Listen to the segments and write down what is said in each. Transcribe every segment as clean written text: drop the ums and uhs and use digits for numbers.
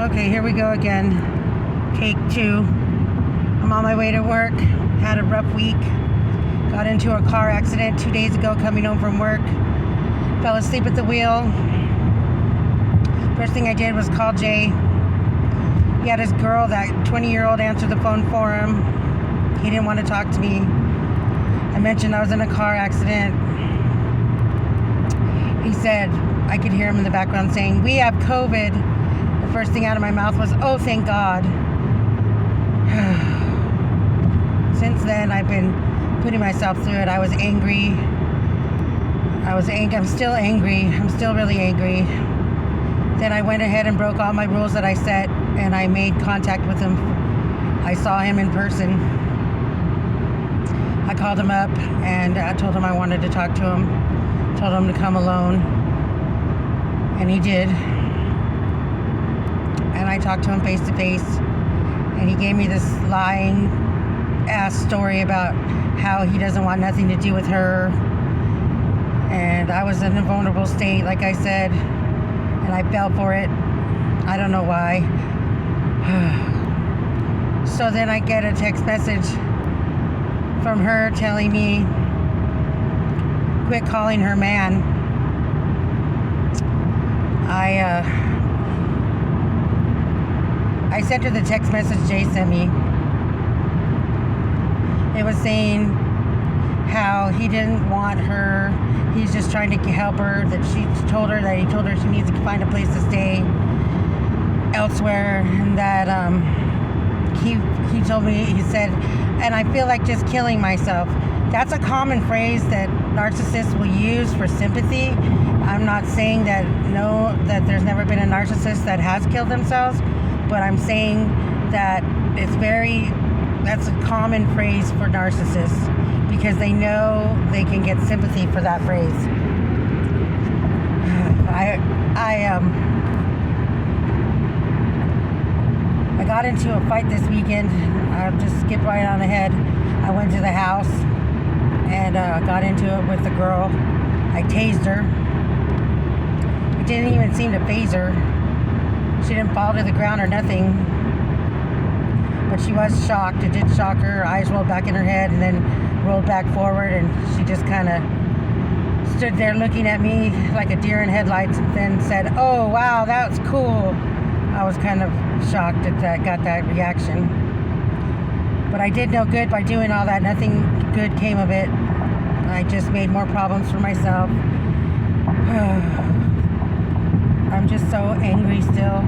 Okay, here we go again. Take 2. I'm on my way to work. Had a rough week. Got into a car accident 2 days ago coming home from work. Fell asleep at the wheel. First thing I did was call Jay. He had his girl, that 20-year-old, answer the phone for him. He didn't want to talk to me. I mentioned I was in a car accident. He said, I could hear him in the background saying, "We have COVID." The first thing out of my mouth was, "Oh, thank God." Since then, I've been putting myself through it. I was angry. I'm still angry. I'm still really angry. Then I went ahead and broke all my rules that I set, and I made contact with him. I saw him in person. I called him up and I told him I wanted to talk to him. Told him to come alone. And he did. And I talked to him face to face. And he gave me this lying ass story about how he doesn't want nothing to do with her. And I was in a vulnerable state, like I said. And I fell for it. I don't know why. So then I get a text message from her telling me, quit calling her man. I sent her the text message Jay sent me. It was saying how he didn't want her. He's just trying to help her. That he told her she needs to find a place to stay elsewhere, and that he told me, he said, and I feel like just killing myself. That's a common phrase that narcissists will use for sympathy. I'm not saying that there's never been a narcissist that has killed themselves, but I'm saying that that's a common phrase for narcissists because they know they can get sympathy for that phrase. I got into a fight this weekend. I'll just skip right on ahead. I went to the house and got into it with the girl. I tased her. It didn't even seem to faze her. She didn't fall to the ground or nothing. But she was shocked. It did shock her. Her eyes rolled back in her head and then rolled back forward, and she just kind of stood there looking at me like a deer in headlights and then said, "Oh, wow, that was cool." I was kind of shocked that I got that reaction. But I did no good by doing all that. Nothing good came of it. I just made more problems for myself. I'm just so angry still.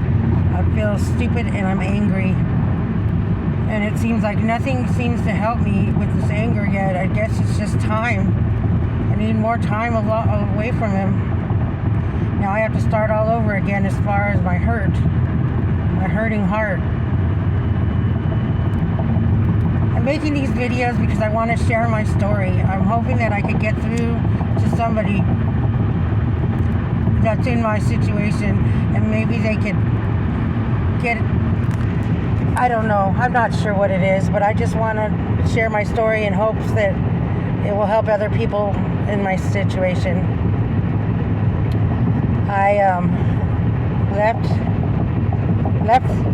I feel stupid and I'm angry. And it seems like nothing seems to help me with this anger yet. I guess it's just time. I need more time away from him. Now I have to start all over again as far as my hurting heart. I'm making these videos because I want to share my story. I'm hoping that I could get through to somebody that's in my situation, and maybe they could get, I don't know, I'm not sure what it is, but I just want to share my story in hopes that it will help other people in my situation. I left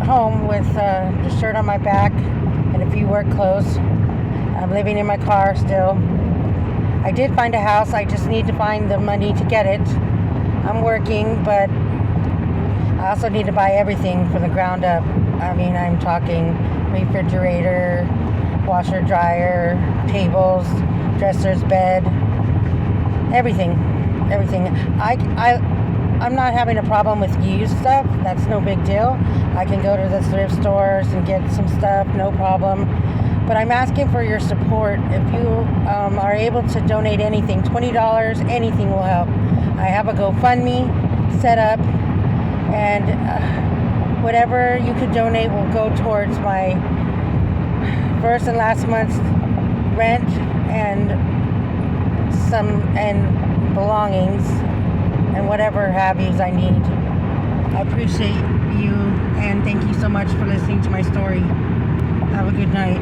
home with the shirt on my back and a few work clothes. I'm living in my car still. I did find a house. I just need to find the money to get it. I'm working, but I also need to buy everything from the ground up. I mean, I'm talking refrigerator, washer, dryer, tables, dressers, bed, everything. I'm not having a problem with used stuff. That's no big deal. I can go to the thrift stores and get some stuff, no problem. But I'm asking for your support. If you are able to donate anything, $20, anything will help. I have a GoFundMe set up, and whatever you could donate will go towards my first and last month's rent and belongings and whatever have yous I need. I appreciate you, and thank you so much for listening to my story. Have a good night.